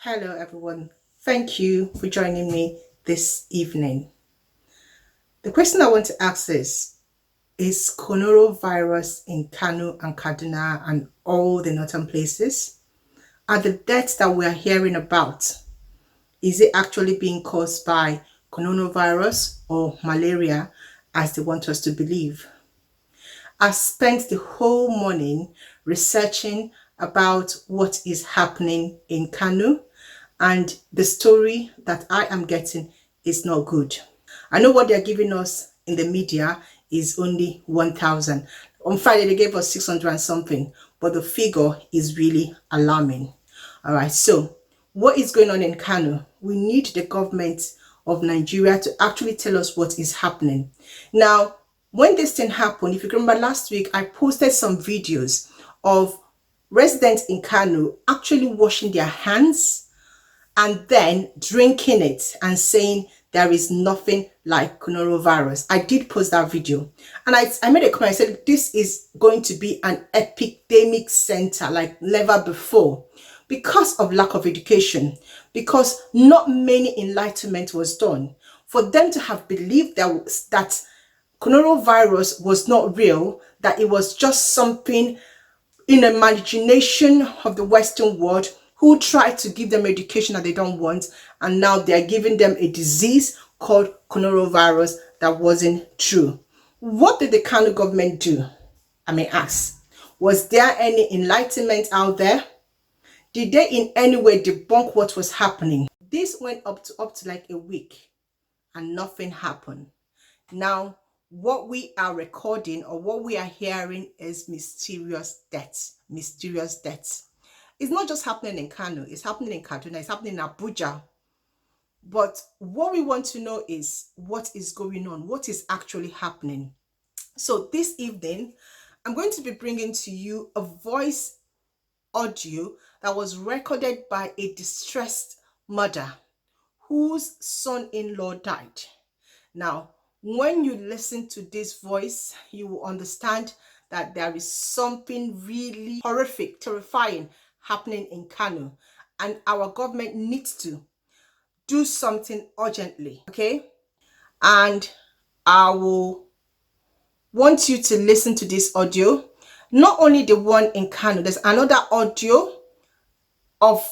Hello, everyone. Thank you for joining me this evening. The question I want to ask is coronavirus in Kano and Kaduna and all the northern places? Are the deaths that we are hearing about, is it actually being caused by coronavirus or malaria, as they want us to believe? I spent the whole morning researching about what is happening in Kano, and the story that I am getting is not good. I know what they're giving us in the media is only 1,000. On Friday, they gave us 600 and something, but the figure is really alarming. All right, so what is going on in Kano? We need the government of Nigeria to actually tell us what is happening. Now, when this thing happened, if you remember last week, I posted some videos of residents in Kano actually washing their hands and then drinking it and saying there is nothing like coronavirus. I did post that video and I made a comment. I said this is going to be an epidemic center like never before because of lack of education, because not many enlightenment was done. For them to have believed that coronavirus was not real, that it was just something in imagination of the Western world who tried to give them education that they don't want, and now they're giving them a disease called coronavirus that wasn't true. What did the Kano government do? I may ask. Was there any enlightenment out there? Did they in any way debunk what was happening? This went up to like a week and nothing happened. Now, what we are recording or what we are hearing is mysterious deaths. Mysterious deaths. It's not just happening in Kano, it's happening in Kaduna, it's happening in Abuja. But what we want to know is what is going on, what is actually happening. So this evening, I'm going to be bringing to you a voice audio that was recorded by a distressed mother whose son-in-law died. Now, when you listen to this voice, you will understand that there is something really horrific, terrifying happening in Kano, and our government needs to do something urgently, okay? And I will want you to listen to this audio. Not only the one in Kano, there's another audio of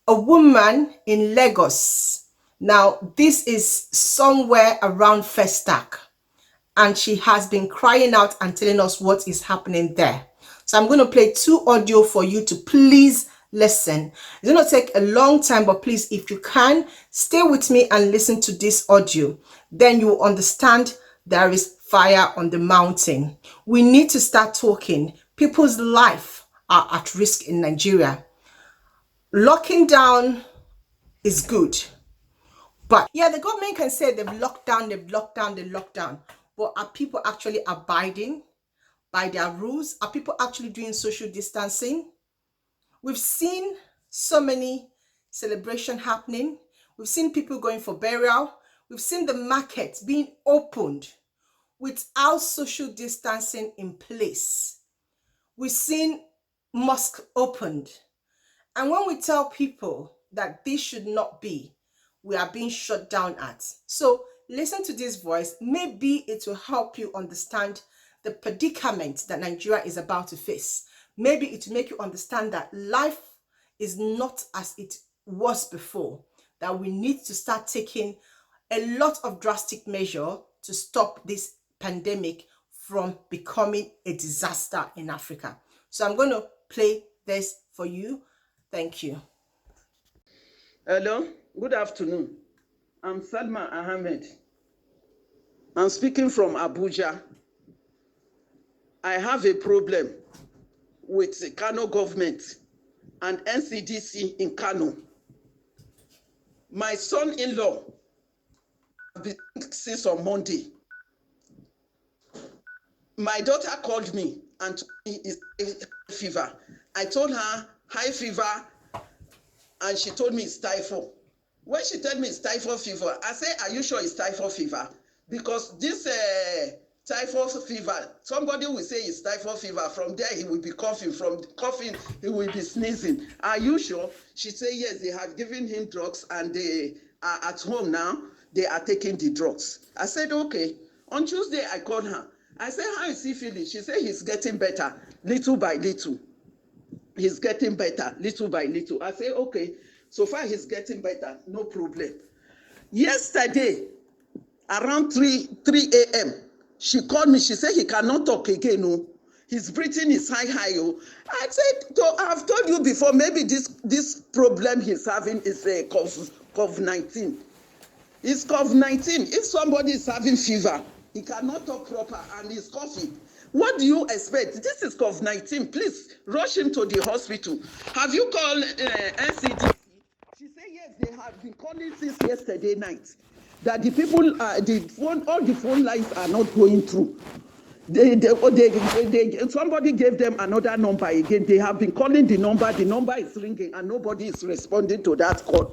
a woman in Lagos. Now, this is somewhere around Festac, and she has been crying out and telling us what is happening there. So I'm going to play two audio for you to please listen. It's going to take a long time, but please, if you can, stay with me and listen to this audio. Then you will understand there is fire on the mountain. We need to start talking. People's life are at risk in Nigeria. Locking down is good. But yeah, the government can say they've locked down. But are people actually abiding by their rules? Are people actually doing social distancing? We've seen so many celebrations happening. We've seen people going for burial. We've seen the markets being opened without social distancing in place. We've seen mosques opened. And when we tell people that this should not be, we are being shut down at. So listen to this voice. Maybe it will help you understand the predicament that Nigeria is about to face. Maybe it will make you understand that life is not as it was before, that we need to start taking a lot of drastic measure to stop this pandemic from becoming a disaster in Africa. So I'm going to play this for you. Thank you. Hello, good afternoon. I'm Salma Ahmed. I'm speaking from Abuja. I have a problem with the Kano government and NCDC in Kano. My son-in-law has been sick on Monday. My daughter called me and told me it's fever. I told her high fever, and she told me it's typhoid. When she told me it's typhoid fever, I said, are you sure it's typhoid fever? Because this typhoid fever. Somebody will say it's typhoid fever. From there, he will be coughing. From coughing, he will be sneezing. Are you sure? She said, yes, they have given him drugs and they are at home now. They are taking the drugs. I said, okay. On Tuesday, I called her. I said, how is he feeling? She said, he's getting better little by little. He's getting better little by little. I say, okay. So far, he's getting better. No problem. Yesterday, around 3 a.m., she called me. She said he cannot talk again. No, his breathing is high. Oh. I said, I've told you before, maybe this problem he's having is COVID-19. It's COVID-19. If somebody is having fever, he cannot talk proper and he's coughing. What do you expect? This is COVID-19. Please rush him to the hospital. Have you called NCDC? She said, yes, they have been calling since yesterday night. That the people, all the phone lines are not going through. Somebody gave them another number again. They have been calling the number is ringing, and nobody is responding to that call.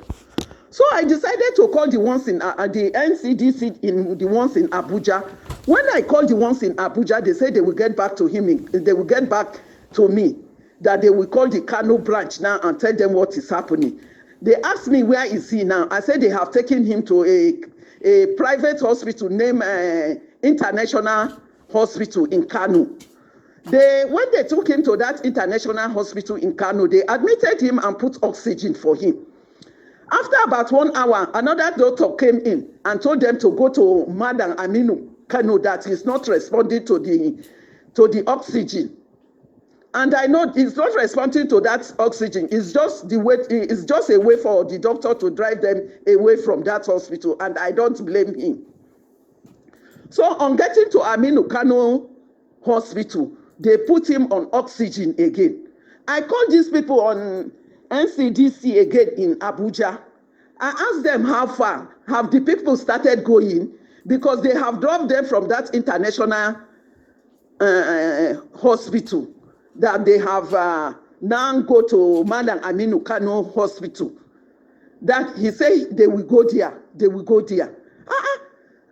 So I decided to call the ones in the NCDC, the ones in Abuja. When I called the ones in Abuja, they said they will get back to him. They will get back to me. That they will call the Kano branch now and tell them what is happening. They asked me, where is he now? I said they have taken him to a private hospital named International Hospital in Kano. When they took him to that international hospital in Kano, they admitted him and put oxygen for him. After about 1 hour, another doctor came in and told them to go to Madam Aminu Kano, that he's not responding to the oxygen. And I know he's not responding to that oxygen. It's just a way for the doctor to drive them away from that hospital, and I don't blame him. So on getting to Aminu Kano Hospital, they put him on oxygen again. I called these people on NCDC again in Abuja. I asked them how far have the people started going, because they have dropped them from that international hospital, that they have now go to Madam Aminu Kano Hospital. That he said they will go there. They will go there.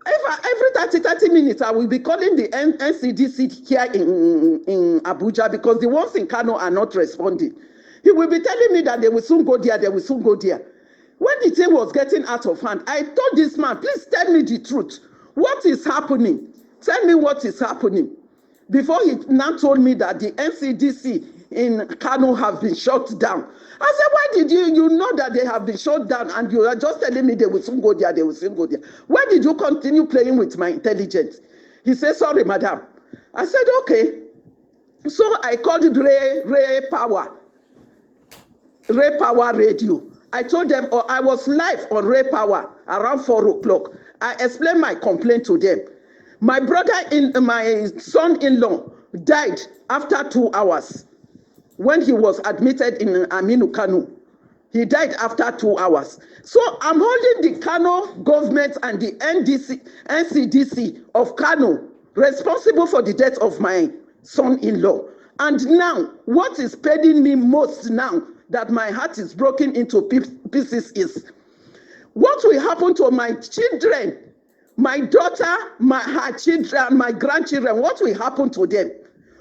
Every 30 minutes, I will be calling the NCDC here in Abuja, because the ones in Kano are not responding. He will be telling me that they will soon go there. They will soon go there. When the thing was getting out of hand, I told this man, please tell me the truth. What is happening? Tell me what is happening. Before he now told me that the NCDC in Kano have been shut down. I said, why did you know that they have been shut down and you are just telling me they will soon go there, they will soon go there. Why did you continue playing with my intelligence? He said, sorry, madam. I said, okay. So I called Ray Power Radio. I told them, I was live on Ray Power around 4 o'clock. I explained my complaint to them. My son-in-law died after 2 hours when he was admitted in Aminu Kano. He died after 2 hours. So I'm holding the Kano government and the NCDC of Kano responsible for the death of my son-in-law. And now, what is paining me most now, that my heart is broken into pieces, is what will happen to my children, my daughter, her children, my grandchildren. What will happen to them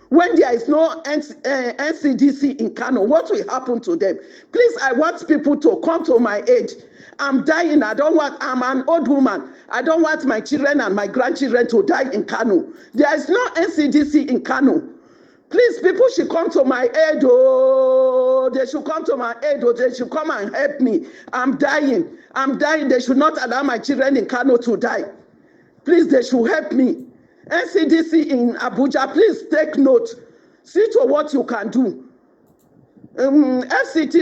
when there is no NCDC in Kano? What will happen to them? Please, I want people to come to my aid. I'm dying. I'm an old woman. I don't want my children and my grandchildren to die in Kano. There is no NCDC in Kano. Please, people should come to my aid. Oh, they should come to my aid. Oh, they should come and help me. I'm dying. They should not allow my children in Kano to die. Please, they should help me. NCDC in Abuja, please take note. See to what you can do. FCT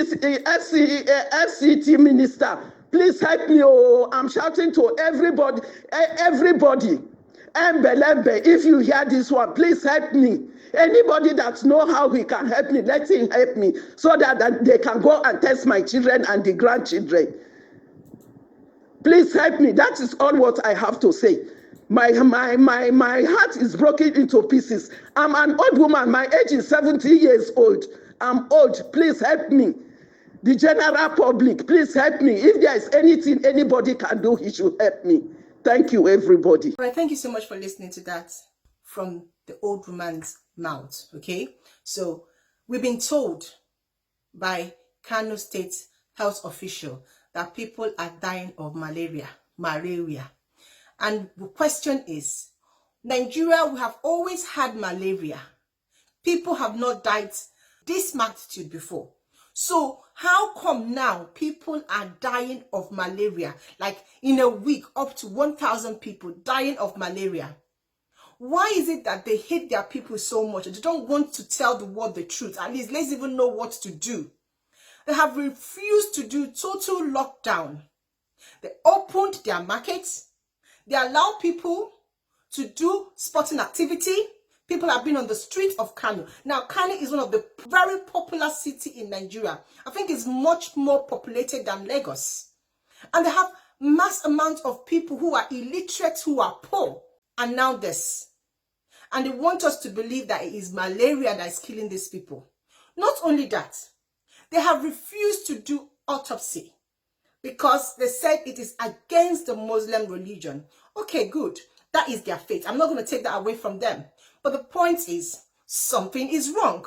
minister, please help me. Oh, I'm shouting to everybody. Embelembe, if you hear this one, please help me. Anybody that knows how he can help me, let him help me, so that they can go and test my children and the grandchildren. Please help me. That is all what I have to say. My heart is broken into pieces. I'm an old woman. My age is 70 years old. I'm old. Please help me. The general public, please help me. If there is anything anybody can do, he should help me. Thank you, everybody. All right, thank you so much for listening to that. from the old woman's mouth, okay? So we've been told by Kano State health official that people are dying of malaria. And the question is, Nigeria, we have always had malaria. People have not died this magnitude before. So how come now people are dying of malaria? Like in a week, up to 1,000 people dying of malaria. Why is it that they hate their people so much? They don't want to tell the world the truth. At least let's even know what to do. They have refused to do total lockdown. They opened their markets. They allow people to do sporting activity. People have been on the streets of Kano. Now, Kano is one of the very popular cities in Nigeria. I think it's much more populated than Lagos. And they have mass amounts of people who are illiterate, who are poor. And now this. And they want us to believe that it is malaria that is killing these people. Not only that, they have refused to do autopsy because they said it is against the Muslim religion. Okay, good. That is their faith. I'm not going to take that away from them. But the point is, something is wrong.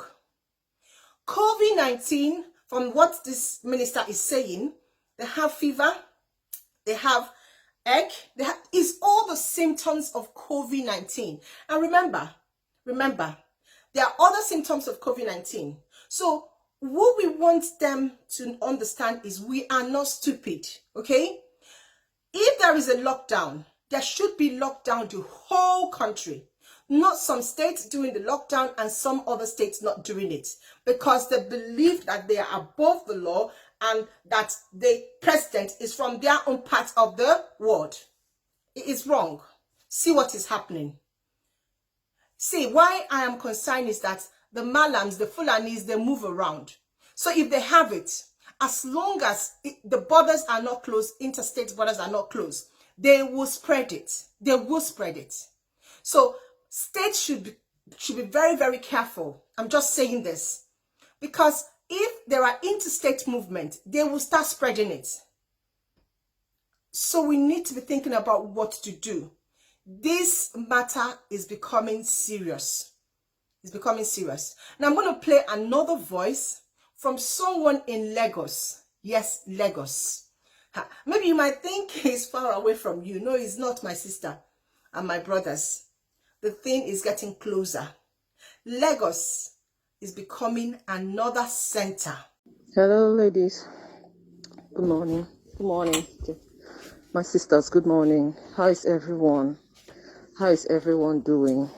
COVID-19, from what this minister is saying, they have fever, they have ache, is all the symptoms of COVID-19. And remember, there are other symptoms of COVID-19. So what we want them to understand is we are not stupid, okay? If there is a lockdown, there should be lockdown the whole country, not some states doing the lockdown and some other states not doing it, because they believe that they are above the law and that the president is from their own part of the world. It is wrong. See what is happening. See, why I am concerned is that the Malams, the Fulanis, they move around. So if they have it, as long as the borders are not closed, interstate borders are not closed, they will spread it. They will spread it. So states should be very, very careful. I'm just saying this. Because if there are interstate movement, they will start spreading it. So we need to be thinking about what to do. This matter is becoming serious. It's becoming serious. Now I'm going to play another voice from someone in Lagos. Yes, Lagos. Maybe you might think he's far away from you. No, he's not, my sister and my brothers. The thing is getting closer. Lagos is becoming another center. Hello, ladies. Good morning. Good morning. My sisters, good morning. How is everyone? How is everyone doing?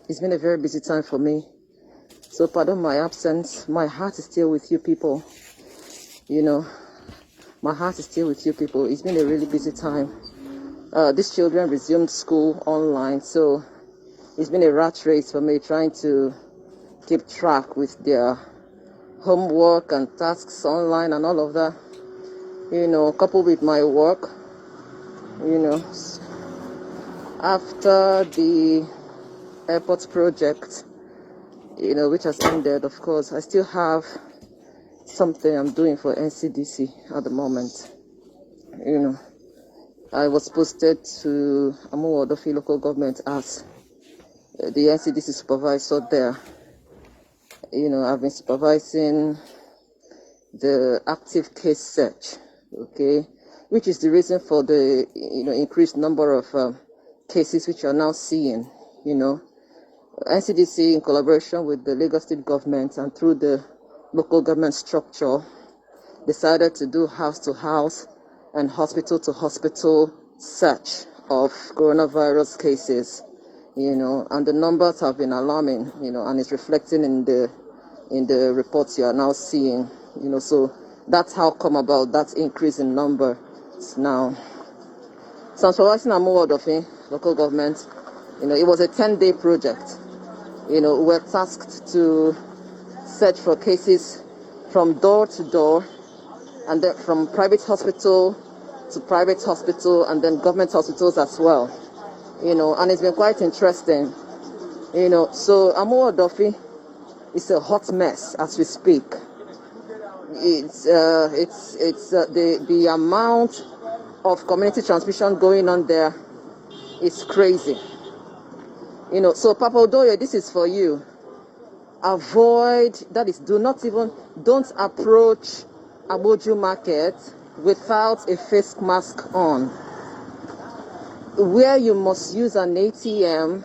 It's been a very busy time for me. So pardon my absence. My heart is still with you people. You know, my heart is still with you people. It's been a really busy time. These children resumed school online, so it's been a rat race for me trying to keep track with their homework and tasks online and all of that. You know, coupled with my work, you know, after the airport project, you know, which has ended, of course, I still have something I'm doing for NCDC at the moment. You know, I was posted to Kano and Kaduna local government as the NCDC supervisor there. You know, I've been supervising the active case search, okay, which is the reason for the, you know, increased number of cases which you're now seeing. You know, NCDC in collaboration with the Lagos State government and through the local government structure decided to do house-to-house and hospital-to-hospital search of coronavirus cases, you know, and the numbers have been alarming, you know, and it's reflecting in the reports you are now seeing, you know. So that's how come about that increase in numbers now. So I'm supervising Kano and Kaduna local government. You know, it was a 10-day project. You know, we're tasked to search for cases from door to door, and then from private hospital to private hospital, and then government hospitals as well. You know, and it's been quite interesting. You know, so Kano and Kaduna is a hot mess as we speak. It's the amount of community transmission going on there is crazy. So Papa Odoye, this is for you. Avoid, that is, don't approach Aboju Market without a face mask on. Where you must use an ATM,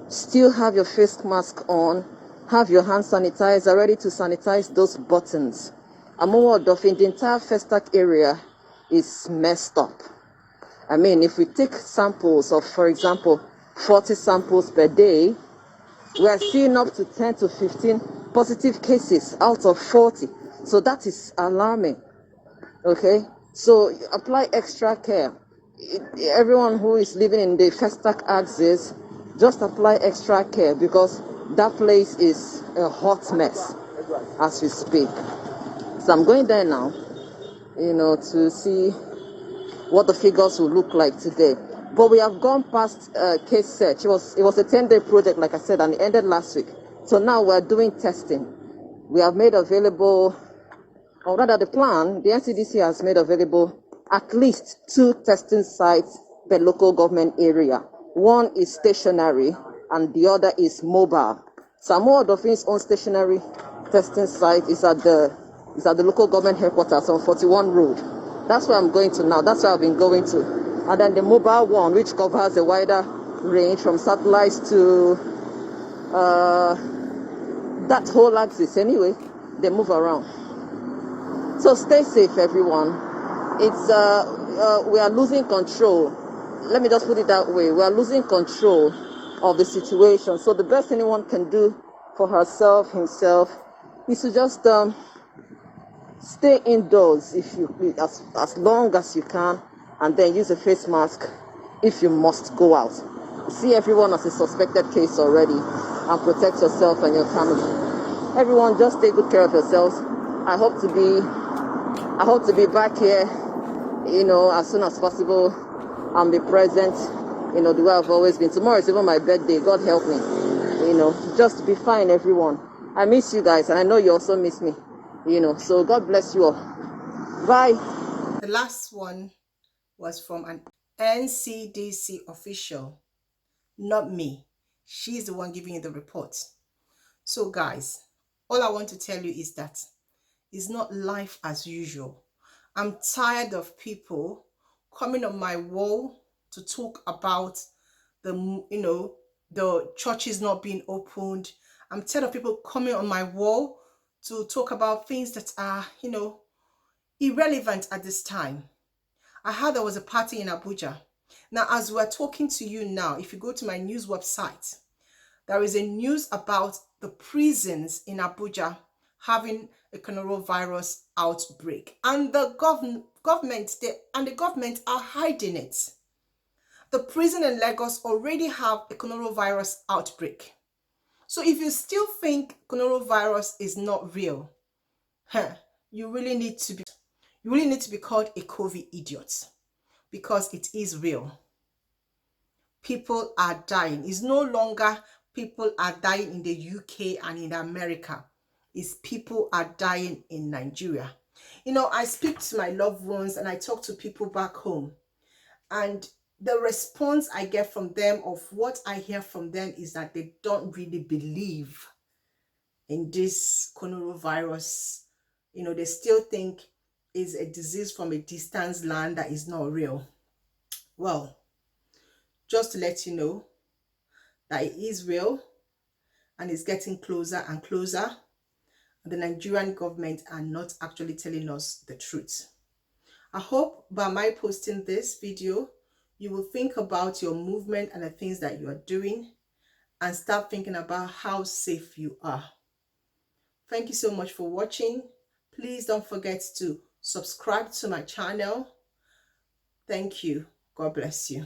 still have your face mask on, have your hand sanitizer ready to sanitize those buttons. Amowodofin, the entire Festac area is messed up. I mean, if we take samples of, for example, 40 samples per day, we are seeing up to 10 to 15 positive cases out of 40. So that is alarming. Okay? So apply extra care. Everyone who is living in the Festac axis, just apply extra care, because that place is a hot mess as we speak. So I'm going there now, to see what the figures will look like today. But we have gone past case search. It was a 10-day project, like I said, and it ended last week. So now we're doing testing. We have made available, or rather the plan, the NCDC has made available at least 2 testing sites per local government area. One is stationary and the other is mobile. Samoa Dolphin's own stationary testing site is at the local government headquarters on 41 Road. That's where I'm going to now. That's where I've been going to. And then the mobile one, which covers a wider range from satellites to that whole axis anyway. They move around. So stay safe, everyone. It's we are losing control. Let me just put it that way. We are losing control of the situation. So the best anyone can do for herself, himself, is to just stay indoors as long as you can, and then use a face mask if you must go out. See everyone as a suspected case already, and protect yourself and your family. Everyone, just take good care of yourselves. I hope to be back here, as soon as possible, and be present, the way I've always been. Tomorrow is even my birthday. God help me. Just be fine, everyone. I miss you guys, and I know you also miss me. So God bless you all. Bye. The last one was from an NCDC official, not me. She's the one giving you the report. So guys, all I want to tell you is that it's not life as usual. I'm tired of people coming on my wall to talk about the churches not being opened. I'm tired of people coming on my wall to talk about things that are, irrelevant at this time. I heard there was a party in Abuja. Now, as we're talking to you now, if you go to my news website, there is a news about the prisons in Abuja having a coronavirus outbreak, and the government are hiding it. The prison in Lagos already have a coronavirus outbreak. So if you still think coronavirus is not real, you really need to be called a COVID idiot, because it is real. People are dying. It's no longer people are dying in the UK and in America. It's people are dying in Nigeria. I speak to my loved ones and I talk to people back home, and the response I get from them, of what I hear from them, is that they don't really believe in this coronavirus. They still think it's a disease from a distant land that is not real. Well, just to let you know that it is real, and it's getting closer and closer. The Nigerian government are not actually telling us the truth. I hope by my posting this video, you will think about your movement and the things that you are doing, and start thinking about how safe you are. Thank you so much for watching. Please don't forget to subscribe to my channel. Thank you. God bless you.